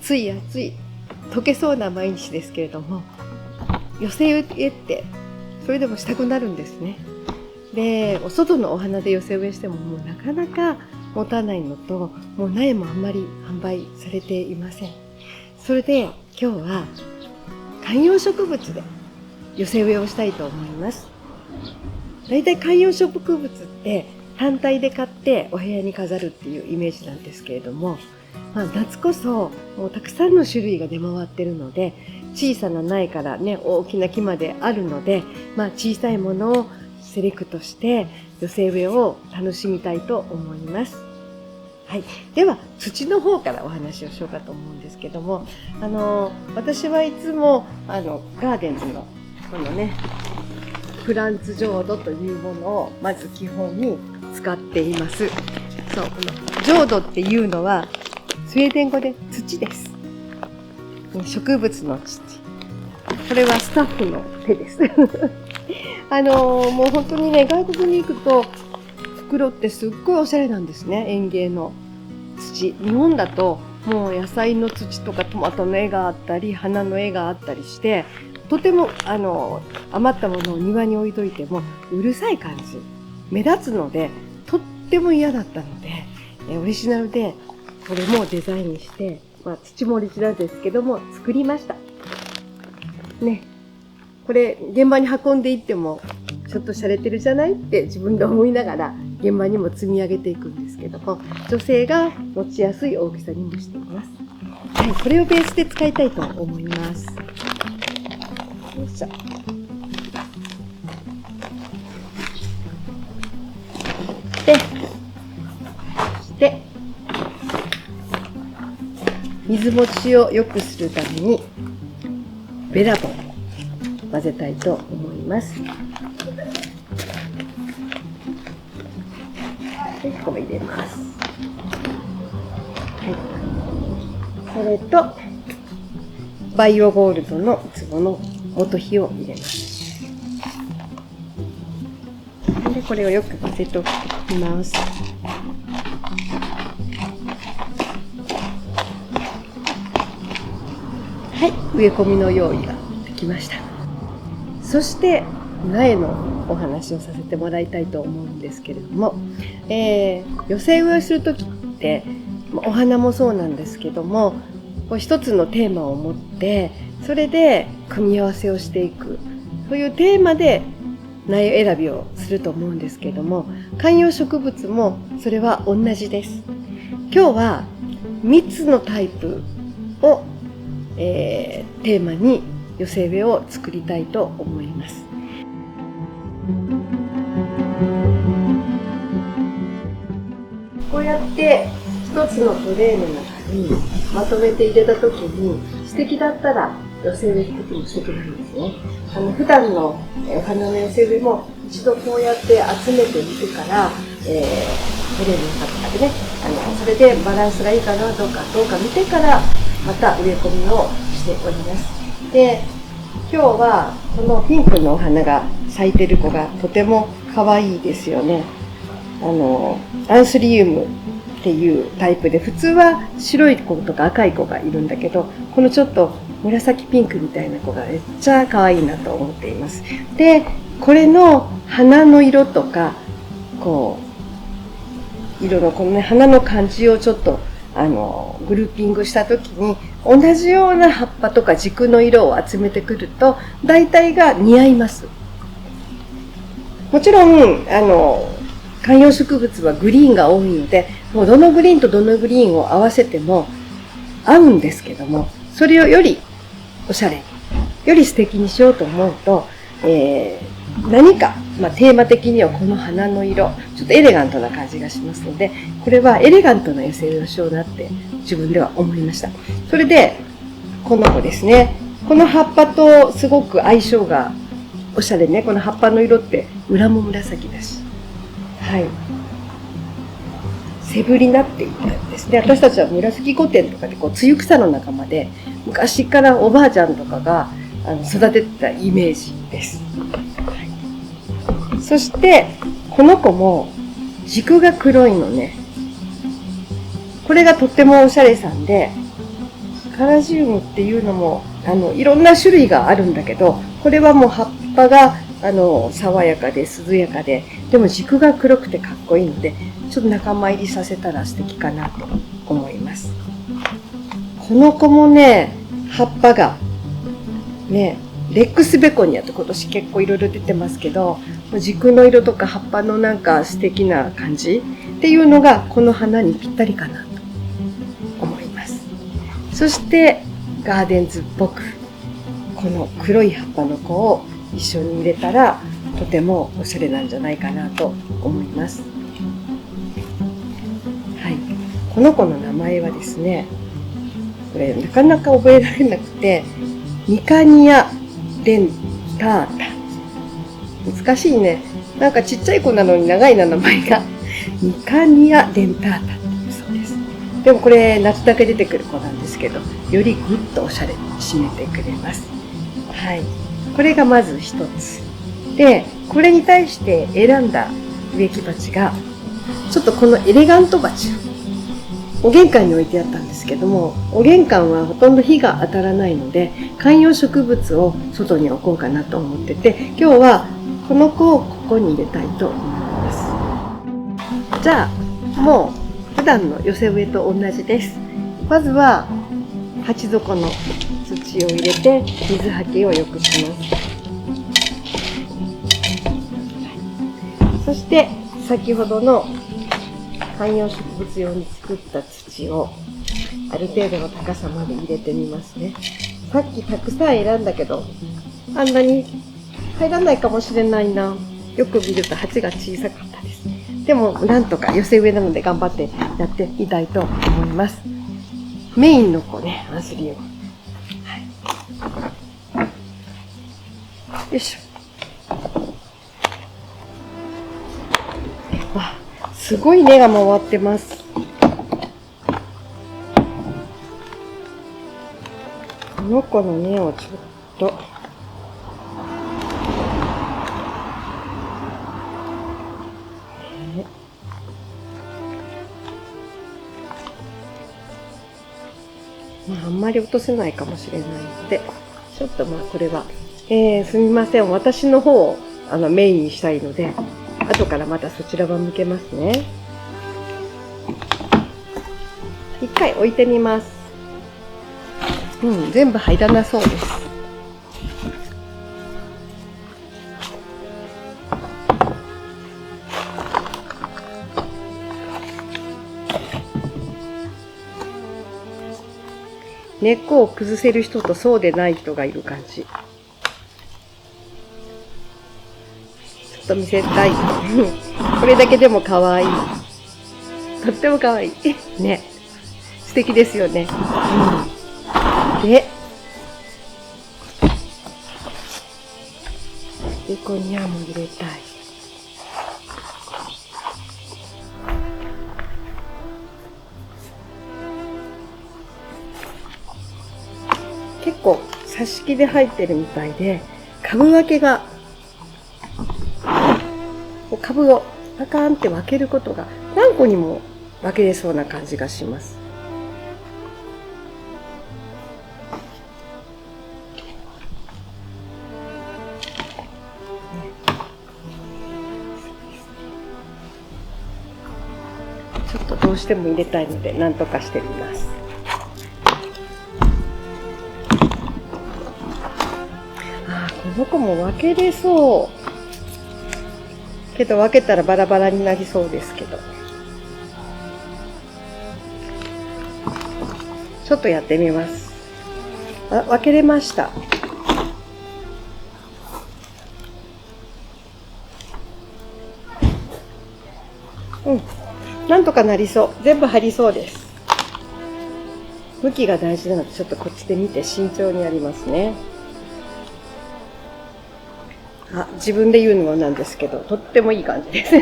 暑い溶けそうな毎日ですけれども、寄せ植えってそれでもしたくなるんですね。で、お外のお花で寄せ植えしてももうなかなか持たないのと、もう苗もあんまり販売されていません。それで今日は観葉植物で寄せ植えをしたいと思います。だいたい観葉植物って単体で買ってお部屋に飾るっていうイメージなんですけれども、夏こそもうたくさんの種類が出回ってるので、小さな苗からね、大きな木まであるので、小さいものをセレクトして寄せ植えを楽しみたいと思います。はい。では、土の方からお話をしようかと思うんですけども、私はいつも、ガーデンズの、このね、プランツ浄土というものを、まず基本に使っています。そう、この浄土っていうのは、スウェーデン語で土です。植物の土。これはスタッフの手です。もう本当にね、外国に行くと、袋ってすっごいおしゃれなんですね。園芸の土。日本だともう野菜の土とかトマトの絵があったり、花の絵があったりして、とても余ったものを庭に置いといてもうるさい感じ。目立つので、とっても嫌だったので、オリジナルでこれもデザインして、土もオリジナルですけども作りました。ね。これ現場に運んでいってもちょっと洒落てるじゃないって自分で思いながら現場にも積み上げていくんですけども、女性が持ちやすい大きさにもしています。はい、これをベースで使いたいと思います。よいしょ。そして水持ちを良くするためにベラボンを混ぜたいと思います。で、これ入れます。はい。それとバイオゴールドの壺の元火を入れます。で、これをよく混ぜておきます。はい、植え込みの用意ができました。そして苗のお話をさせてもらいたいと思うんですけれども、寄せ植えをするときってお花もそうなんですけども、一つのテーマを持ってそれで組み合わせをしていく、そういうテーマで苗選びをすると思うんですけれども、観葉植物もそれは同じです。今日は3つのタイプをテーマに寄せ植えを作りたいと思います。こうやって一つのトレイの中にまとめて入れたときに素敵だったら寄せ植えっても素敵なんですね。普段のお花の寄せ植えも一度こうやって集めてみてから、トレイの中とかでね、それでバランスがいいかなどうか見てからまた植え込みをしております。で、今日はこのピンクのお花が咲いてる子がとても可愛いですよね。アンスリウムっていうタイプで、普通は白い子とか赤い子がいるんだけど、このちょっと紫ピンクみたいな子がめっちゃ可愛いなと思っています。で、これの花の色とか、色のこのね、花の感じをちょっとグルーピングした時に同じような葉っぱとか軸の色を集めてくると大体が似合います。もちろん観葉植物はグリーンが多いので、もうどのグリーンとどのグリーンを合わせても合うんですけども、それをよりおしゃれ、より素敵にしようと思うと、何か、テーマ的にはこの花の色、ちょっとエレガントな感じがしますので、これはエレガントな寄せ植えをしようなって自分では思いました。それで、この子ですね。この葉っぱとすごく相性がおしゃれね。この葉っぱの色って裏も紫だし。はい。セブリナって言ったんですね。私たちは紫御殿とかでツユクサの仲間で、昔からおばあちゃんとかが育ててたイメージです。そしてこの子も軸が黒いのね。これがとってもおしゃれさんで、カラジウムっていうのもいろんな種類があるんだけど、これはもう葉っぱが爽やかで涼やかで、でも軸が黒くてかっこいいので、ちょっと仲間入りさせたら素敵かなと思います。この子もね、葉っぱがね、レックスベコニアと今年結構いろいろ出てますけど、軸の色とか葉っぱのなんか素敵な感じっていうのがこの花にぴったりかなと思います。そしてガーデンズっぽくこの黒い葉っぱの子を一緒に入れたらとてもおしゃれなんじゃないかなと思います。はい、この子の名前はですね、これなかなか覚えられなくて、ニカニアデンタータ。難しいね。なんかちっちゃい子なのに長いな、名前が。ニカニアデンタータっていうそうです。でもこれ夏だけ出てくる子なんですけど、よりぐっとおしゃれに締めてくれます。はい。これがまず一つ。で、これに対して選んだ植木鉢が、ちょっとこのエレガント鉢。お玄関に置いてあったんですけども、お玄関はほとんど日が当たらないので、観葉植物を外に置こうかなと思ってて、今日はこの子をここに入れたいと思います。じゃあ、もう普段の寄せ植えと同じです。まずは鉢底の土を入れて水はけを良くします。そして先ほどの観葉植物用に作った土をある程度の高さまで入れてみますね。さっきたくさん選んだけど、あんなに入らないかもしれないな。よく見ると鉢が小さかったです。でもなんとか寄せ植えなので頑張ってやってみたいと思います。メインの子ね、アンスリウム。はい、よいしょ。わ、すごい根が回ってます。この子の根をちょっとあんまり落とせないかもしれないので、ちょっとこれは、すみません。私の方をメインにしたいので、後からまたそちらは向けますね。一回置いてみます。全部入らなそうです。根っこを崩せる人とそうでない人がいる感じ。ちょっと見せたい。これだけでも可愛い。とっても可愛い。ね。素敵ですよね。で、ベゴニアも入れたい。結構挿し木で入ってるみたいで、株分けが株をパカーンって分けることが何個にも分けれそうな感じがします。ちょっとどうしても入れたいので何とかしてみます。この子も分けれそうけど、分けたらバラバラになりそうですけど、ちょっとやってみます。分けれました。なんとかなりそう。全部入りそうです。向きが大事なので、ちょっとこっちで見て慎重にやりますね。自分で言うのもなんですけど、とってもいい感じです。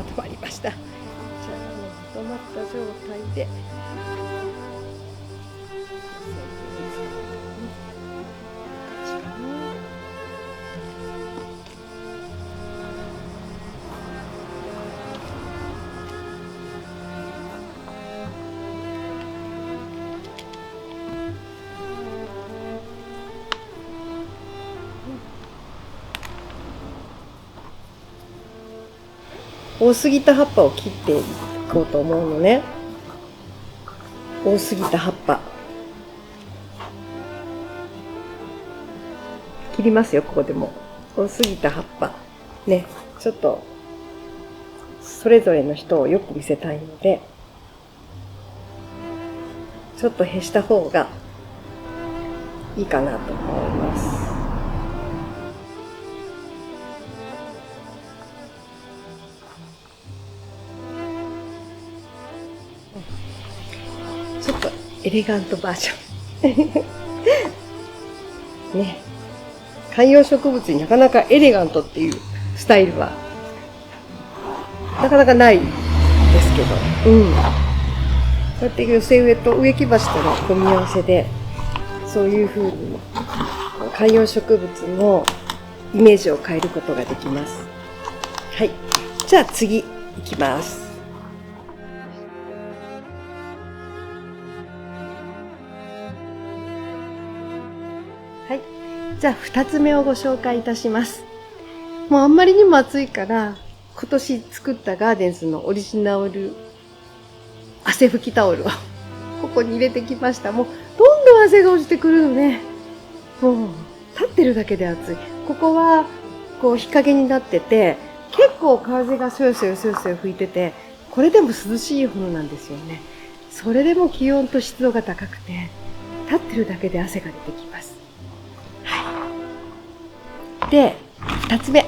とまりました。じゃあもうまとまった状態で多すぎた葉っぱを切っていこうと思うのね。多すぎた葉っぱ切りますよ。ここでも多すぎた葉っぱね、ちょっとそれぞれの人をよく見せたいので、ちょっとへした方がいいかなと思います。ちょっとエレガントバージョンね、観葉植物になかなかエレガントっていうスタイルはなかなかないですけど、こうやって寄せ植えと植木鉢との組み合わせで、そういう風に観葉植物のイメージを変えることができます。はい、じゃあ次いきます。はい、じゃあ2つ目をご紹介いたします。もうあんまりにも暑いから、今年作ったガーデンズのオリジナル汗拭きタオルをここに入れてきました。もうどんどん汗が落ちてくるのね。もう立ってるだけで暑い。ここはこう日陰になってて、結構風がそよそよそよそよ吹いてて、これでも涼しいほどなんですよね。それでも気温と湿度が高くて、立ってるだけで汗が出てきます。で、2つ目。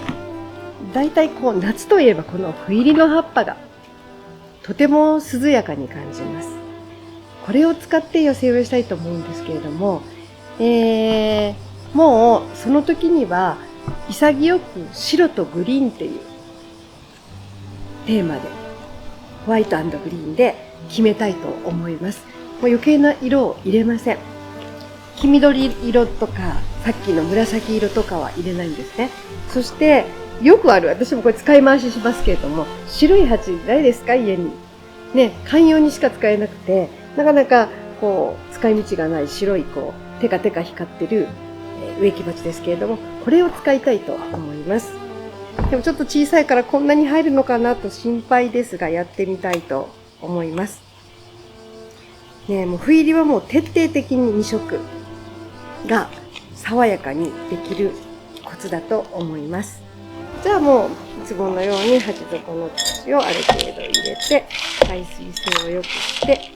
だいたいこう夏といえばこの斑入りの葉っぱがとても涼やかに感じます。これを使って寄せ植えしたいと思うんですけれども、もうその時には潔く白とグリーンっていうテーマでホワイト&グリーンで決めたいと思います。もう余計な色を入れません。黄緑色とかさっきの紫色とかは入れないんですね。そしてよくある、私もこれ使い回ししますけれども、白い鉢ないですか家に。ね、観葉にしか使えなくて、なかなかこう使い道がない白いこうテカテカ光ってる植木鉢ですけれども、これを使いたいと思います。でもちょっと小さいからこんなに入るのかなと心配ですが、やってみたいと思います。ね、もう斑入りはもう徹底的に2色が爽やかにできるコツだと思います。じゃあもういつものように鉢底の土をある程度入れて、排水性を良くして、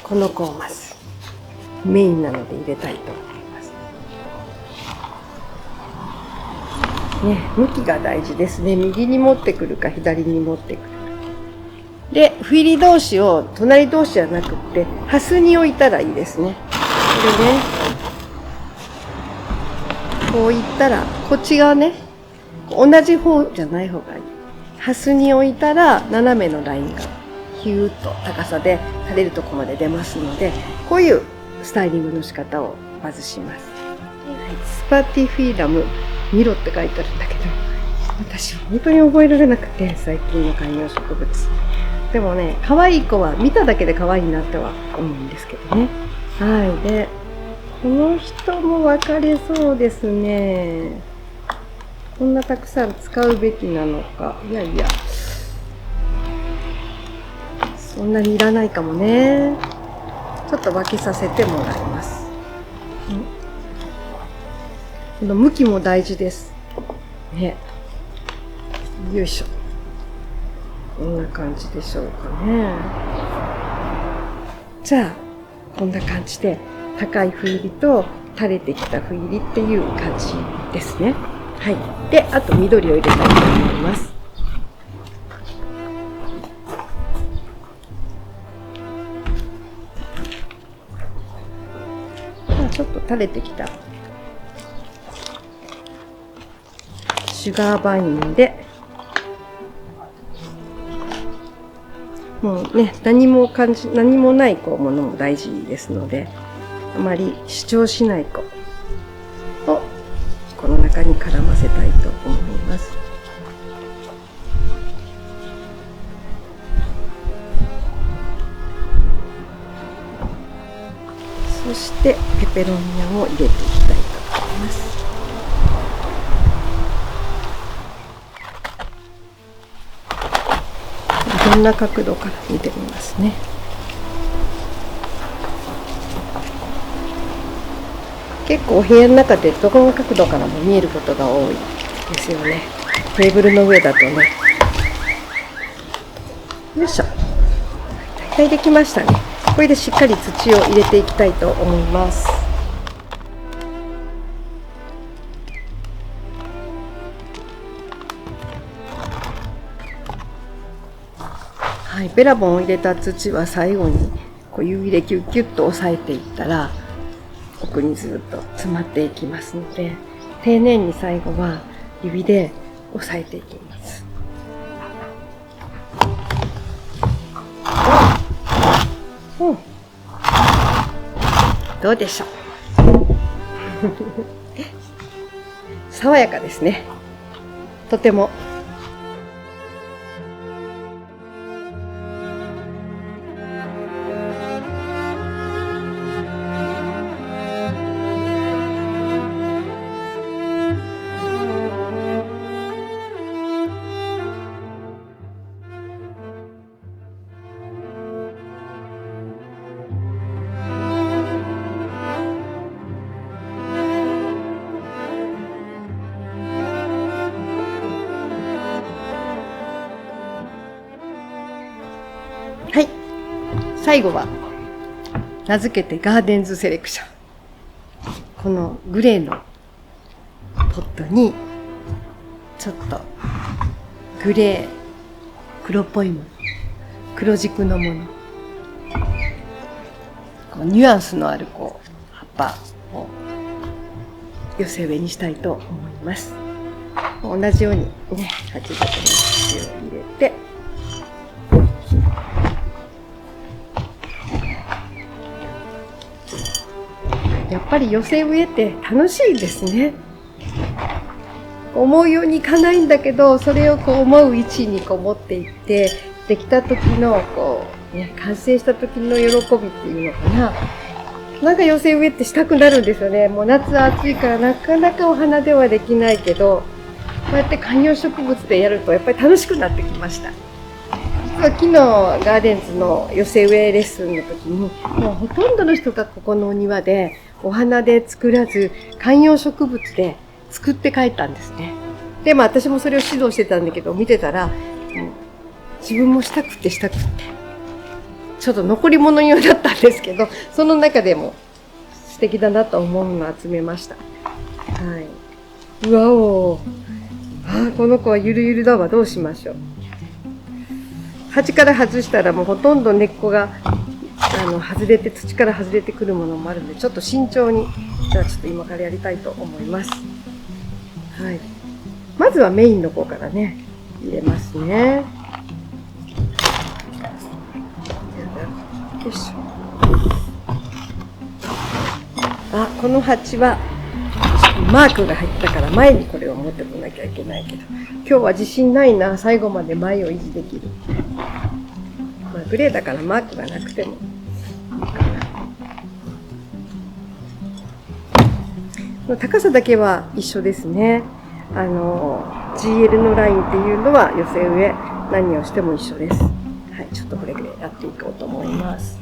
この子をまずメインなので入れたいと思います。ね、向きが大事ですね。右に持ってくるか左に持ってくるか。で、斑入り同士を隣同士じゃなくって、ハスに置いたらいいですね。これね、こういったら、こっち側ね、同じ方じゃない方がいい。ハスに置いたら、斜めのラインがヒューッと高さで垂れるところまで出ますので、こういうスタイリングの仕方をまずします。スパティフィラムミロって書いてあるんだけど、私は本当に覚えられなくて、最近の観葉植物。でもね、可愛い子は見ただけで可愛いなっては思うんですけどね。はい。で、この人も分かれそうですね。こんなたくさん使うべきなのか。いやいや、そんなにいらないかもね。ちょっと分けさせてもらいます。この向きも大事です。ね。よいしょ。こんな感じでしょうかね。じゃあ、こんな感じで、高い斑入りと垂れてきた斑入りっていう感じですね。はい。で、あと緑を入れたいと思います。ちょっと垂れてきたシュガーバインで、もうね、何もないものも大事ですので、あまり主張しないをこの中に絡ませたいと思います。そしてペペロミアを入れていきたいと思います。いろんな角度から見てみますね。結構お部屋の中でどこの角度からも見えることが多いですよね。テーブルの上だとね。よいしょ。大体できましたね。これでしっかり土を入れていきたいと思います。はい、ベラボンを入れた土は最後にこう指でキュッキュッと押さえていったら奥にずっと詰まっていきますので、丁寧に最後は指で押さえていきます。うん、どうでしょう。爽やかですね。とても。はい、最後は名付けてガーデンズセレクション。このグレーのポットにちょっとグレー、黒っぽいもの、黒軸のもの、こうニュアンスのある葉っぱを寄せ植えにしたいと思います。同じようにね、8分の土を入れて、やっぱり寄せ植えって楽しいですね。思うようにいかないんだけど、それを思う位置に持っていって、できた時の完成した時の喜びっていうのかな。なんか寄せ植えってしたくなるんですよね。もう夏暑いからなかなかお花ではできないけど、こうやって観葉植物でやるとやっぱり楽しくなってきました。実は昨日ガーデンズの寄せ植えレッスンの時に、もうほとんどの人がここのお庭でお花で作らず観葉植物で作って帰ったんですね。で、私もそれを指導してたんだけど、見てたら、自分もしたくてちょっと残り物用だったんですけど、その中でも素敵だなと思うのを集めました。はい。うわお。この子はゆるゆるだわ。どうしましょう。鉢から外したらもうほとんど根っこが土から外れてくるものもあるので、ちょっと慎重に、じゃあちょっと今からやりたいと思います。はい。まずはメインの方からね、入れますね。よいしょ。この鉢はマークが入ったから前にこれを持ってこなきゃいけないけど、今日は自信ないな。最後まで前を維持できる。グレーだからマークがなくてもいいかな。高さだけは一緒ですね。GL のラインっていうのは寄せ植え何をしても一緒です。はい、ちょっとこれでやっていこうと思います。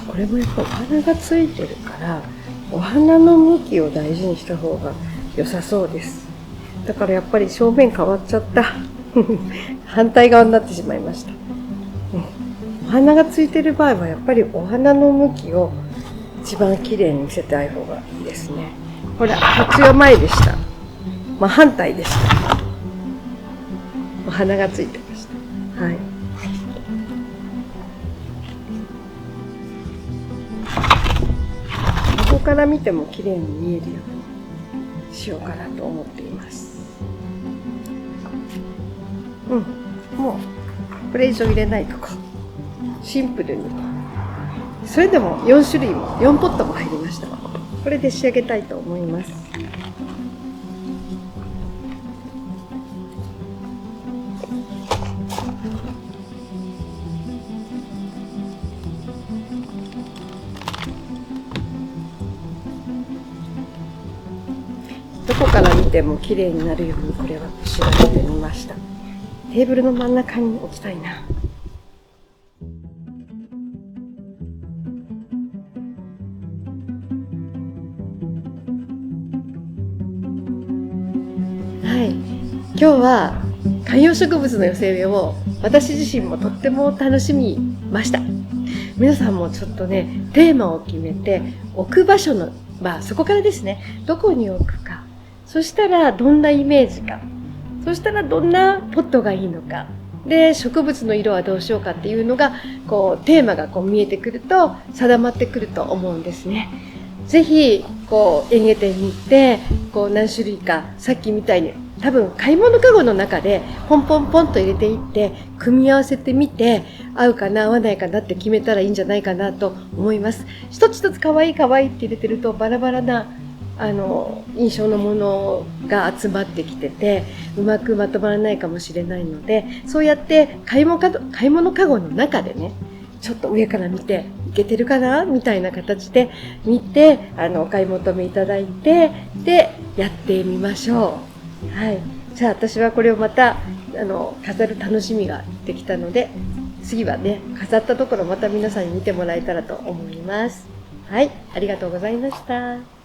これもやっぱお花がついてるからお花の向きを大事にした方が良さそうです。だからやっぱり正面変わっちゃった反対側になってしまいました。お花がついてる場合はやっぱりお花の向きを一番綺麗に見せたい方がいいですね。これ活用前でした。真反対でした。お花がついてました。はい。ここから見ても綺麗に見えるようにしようかなと思っています。もうこれ以上入れないとこシンプルに。それでも4種類も4ポットも入りました。これで仕上げたいと思います。どこから見ても綺麗になるようにこれは仕上げてみました。テーブルの真ん中に置きたいな。はい、今日は観葉植物の寄せ植えを私自身もとっても楽しみました。皆さんもちょっとね、テーマを決めて置く場所の、そこからですね、どこに置くか、そしたらどんなイメージか、そしたらどんなポットがいいのか、で植物の色はどうしようかっていうのがこうテーマがこう見えてくると定まってくると思うんですね。ぜひこう園芸店に行ってこう何種類かさっきみたいに多分買い物かごの中でポンポンポンと入れていって組み合わせてみて合うかな合わないかなって決めたらいいんじゃないかなと思います。一つ一つ可愛い可愛いって入れてるとバラバラな印象のものが集まってきててうまくまとまらないかもしれないので、そうやって買い物かごの中でね、ちょっと上から見ていけてるかなみたいな形で見てお買い求めいただいてでやってみましょう。はい、じゃあ私はこれをまた飾る楽しみができたので、次はね飾ったところまた皆さんに見てもらえたらと思います。はい、ありがとうございました。